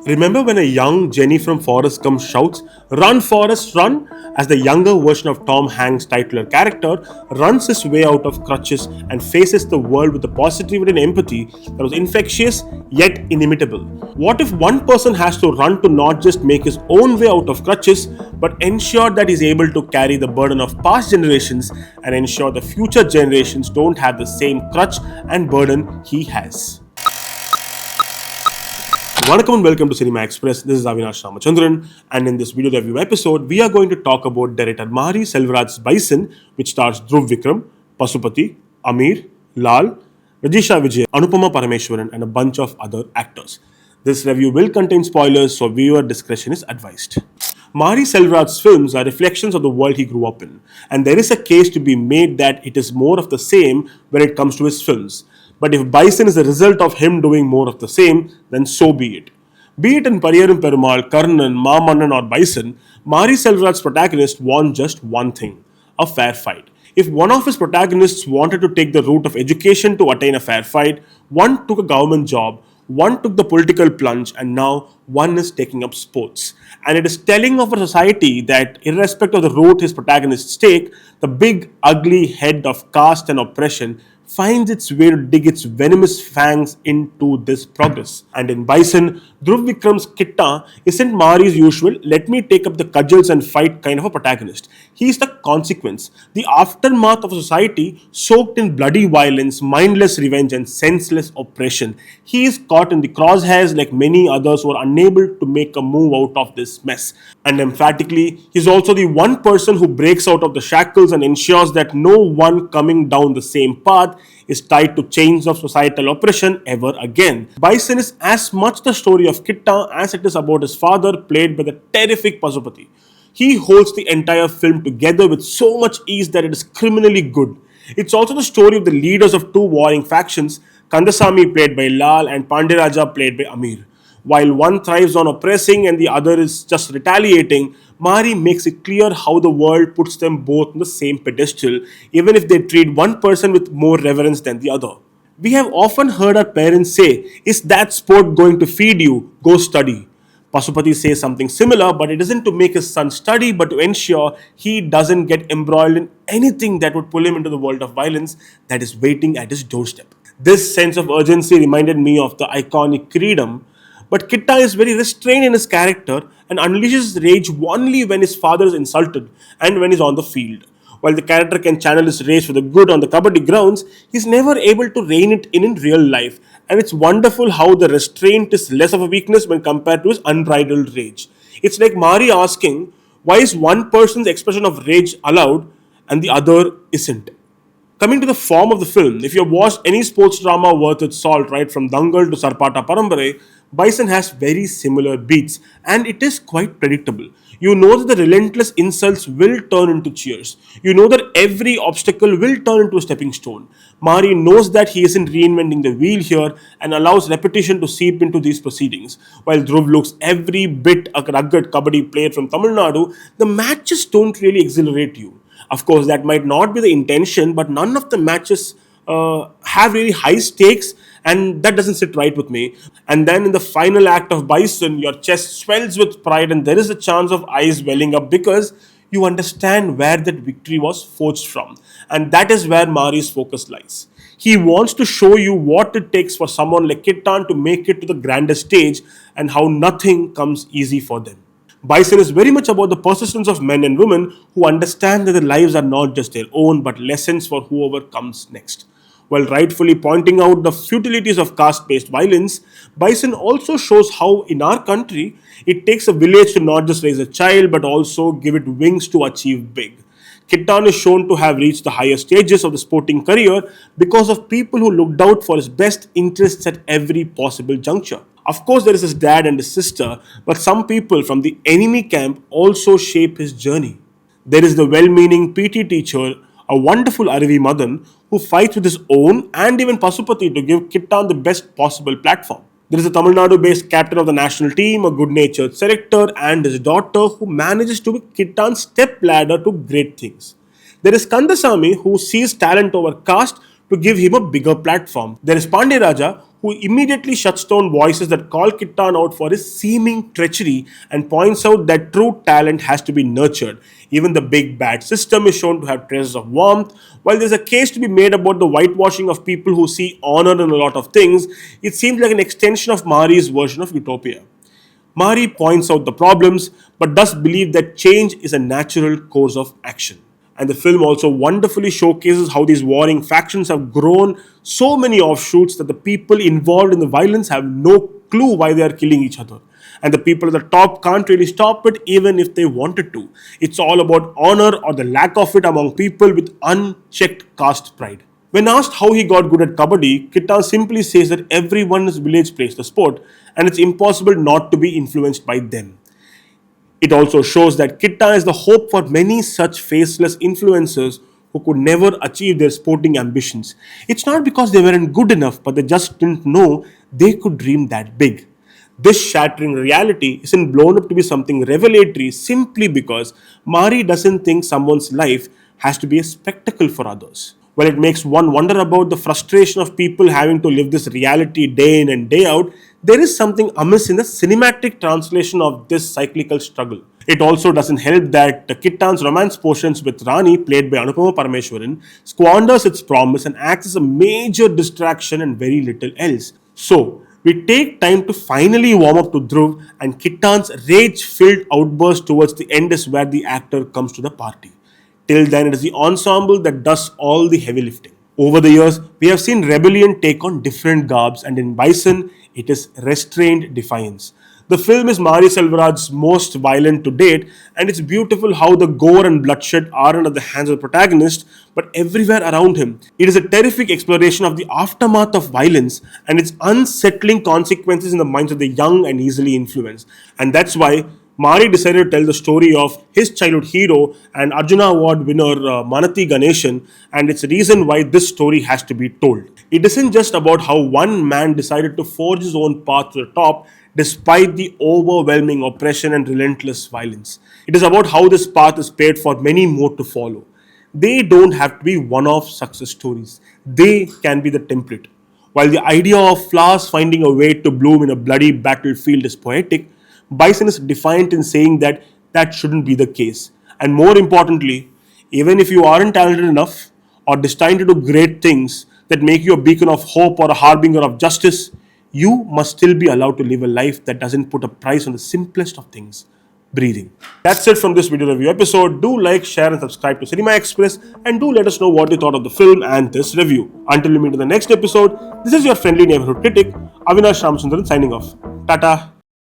Remember when a young Jenny from Forrest Gump shouts, "Run, Forrest, run!" as the younger version of Tom Hanks' titular character runs his way out of crutches and faces the world with a positivity and empathy that was infectious yet inimitable? What if one person has to run to not just make his own way out of crutches, but ensure that he's able to carry the burden of past generations and ensure the future generations don't have the same crutch and burden he has? Welcome and welcome to Cinema Express. This is Avinash Ramachandran, and in this video review episode, we are going to talk about director Mahari Selvaraj's Bison, which stars Dhruv Vikram, Pasupathy, Ameer, Lal, Rajisha, Vijayan, Anupama, Parameshwaran, and a bunch of other actors. This review will contain spoilers, so viewer discretion is advised. Mahari Selvaraj's films are reflections of the world he grew up in, and there is a case to be made that it is more of the same when it comes to his films. But if Bison is a result of him doing more of the same, then so be it. Be it in Pariyarum Perumal, Karnan, Maamannan or Bison, Mahari Selvaraj's protagonist want just one thing: a fair fight. If one of his protagonists wanted to take the route of education to attain a fair fight, one took a government job, one took the political plunge, and now one is taking up sports. And it is telling of a society that, irrespective of the route his protagonists take, the big, ugly head of caste and oppression finds its way to dig its venomous fangs into this progress. And in Bison, Dhruv Vikram's Kitta isn't Mahari's usual "let me take up the cudgels and fight" kind of a protagonist. He is the consequence, the aftermath of a society soaked in bloody violence, mindless revenge, and senseless oppression. He is caught in the crosshairs like many others who are unable to make a move out of this mess. And emphatically, he is also the one person who breaks out of the shackles and ensures that no one coming down the same path is tied to chains of societal oppression ever again. Bison is as much the story of Kitta as it is about his father, played by the terrific Pasupathy. He holds the entire film together with so much ease that it is criminally good. It's also the story of the leaders of two warring factions, Kandasamy played by Lal and Pandiraja played by Ameer. While one thrives on oppressing and the other is just retaliating, Mahari makes it clear how the world puts them both on the same pedestal, even if they treat one person with more reverence than the other. We have often heard our parents say, "Is that sport going to feed you? Go study." Pasupathy says something similar, but it isn't to make his son study, but to ensure he doesn't get embroiled in anything that would pull him into the world of violence that is waiting at his doorstep. This sense of urgency reminded me of the iconic Freedom. But Kitta is very restrained in his character and unleashes his rage only when his father is insulted and when he's on the field. While the character can channel his rage for the good on the kabaddi grounds, he's never able to rein it in real life. And it's wonderful how the restraint is less of a weakness when compared to his unbridled rage. It's like Mahari asking, why is one person's expression of rage allowed and the other isn't? Coming to the form of the film, if you have watched any sports drama worth its salt, right from Dangal to Sarpata Parambarai, Bison has very similar beats and it is quite predictable. You know that the relentless insults will turn into cheers. You know that every obstacle will turn into a stepping stone. Mahari knows that he isn't reinventing the wheel here and allows repetition to seep into these proceedings. While Dhruv looks every bit a rugged kabaddi player from Tamil Nadu, the matches don't really exhilarate you. Of course, that might not be the intention, but none of the matches have really high stakes, and that doesn't sit right with me. And then in the final act of Bison, your chest swells with pride, and there is a chance of eyes welling up because you understand where that victory was forged from. And that is where Mahari's focus lies. He wants to show you what it takes for someone like Kittan to make it to the grandest stage and how nothing comes easy for them. Bison is very much about the persistence of men and women who understand that their lives are not just their own but lessons for whoever comes next. While rightfully pointing out the futilities of caste-based violence, Bison also shows how in our country it takes a village to not just raise a child but also give it wings to achieve big. Kittan is shown to have reached the higher stages of the sporting career because of people who looked out for his best interests at every possible juncture. Of course, there is his dad and his sister, but some people from the enemy camp also shape his journey. There is the well-meaning PT teacher, a wonderful Aravi Madan, who fights with his own and even Pasupathy to give Kittan the best possible platform. There is a Tamil Nadu-based captain of the national team, a good-natured selector, and his daughter who manages to be Kittan's step ladder to great things. There is Kandasamy who sees talent over caste to give him a bigger platform. There is Pandey Raja who immediately shuts down voices that call Kittan out for his seeming treachery and points out that true talent has to be nurtured. Even the big bad system is shown to have traces of warmth. While there's a case to be made about the whitewashing of people who see honor in a lot of things, it seems like an extension of Mari's version of utopia. Mari points out the problems but does believe that change is a natural course of action. And the film also wonderfully showcases how these warring factions have grown so many offshoots that the people involved in the violence have no clue why they are killing each other. And the people at the top can't really stop it even if they wanted to. It's all about honor or the lack of it among people with unchecked caste pride. When asked how he got good at kabaddi, Kittan simply says that everyone in his village plays the sport and it's impossible not to be influenced by them. It also shows that Kittan is the hope for many such faceless influencers who could never achieve their sporting ambitions. It's not because they weren't good enough, but they just didn't know they could dream that big. This shattering reality isn't blown up to be something revelatory simply because Mari doesn't think someone's life has to be a spectacle for others. Well, it makes one wonder about the frustration of people having to live this reality day in and day out. There is something amiss in the cinematic translation of this cyclical struggle. It also doesn't help that Kittan's romance portions with Rani, played by Anupama Parameshwaran, squanders its promise and acts as a major distraction and very little else. So, we take time to finally warm up to Dhruv, and Kittan's rage-filled outburst towards the end is where the actor comes to the party. Till then, it is the ensemble that does all the heavy lifting. Over the years, we have seen rebellion take on different garbs, and in Bison, it is restrained defiance. The film is Mari Selvaraj's most violent to date, and it's beautiful how the gore and bloodshed aren't at the hands of the protagonist, but everywhere around him. It is a terrific exploration of the aftermath of violence and its unsettling consequences in the minds of the young and easily influenced. And that's why Mari decided to tell the story of his childhood hero and Arjuna Award winner Manathi Ganeshan, and it's the reason why this story has to be told. It isn't just about how one man decided to forge his own path to the top despite the overwhelming oppression and relentless violence. It is about how this path is paved for many more to follow. They don't have to be one-off success stories. They can be the template. While the idea of flowers finding a way to bloom in a bloody battlefield is poetic, Bison is defiant in saying that that shouldn't be the case. And more importantly, even if you aren't talented enough or destined to do great things that make you a beacon of hope or a harbinger of justice, you must still be allowed to live a life that doesn't put a price on the simplest of things: breathing. That's it from this video review episode. Do like, share and subscribe to Cinema Express, and do let us know what you thought of the film and this review. Until we meet in the next episode, this is your friendly neighborhood critic, Avinash Ramachandran, signing off. Tata.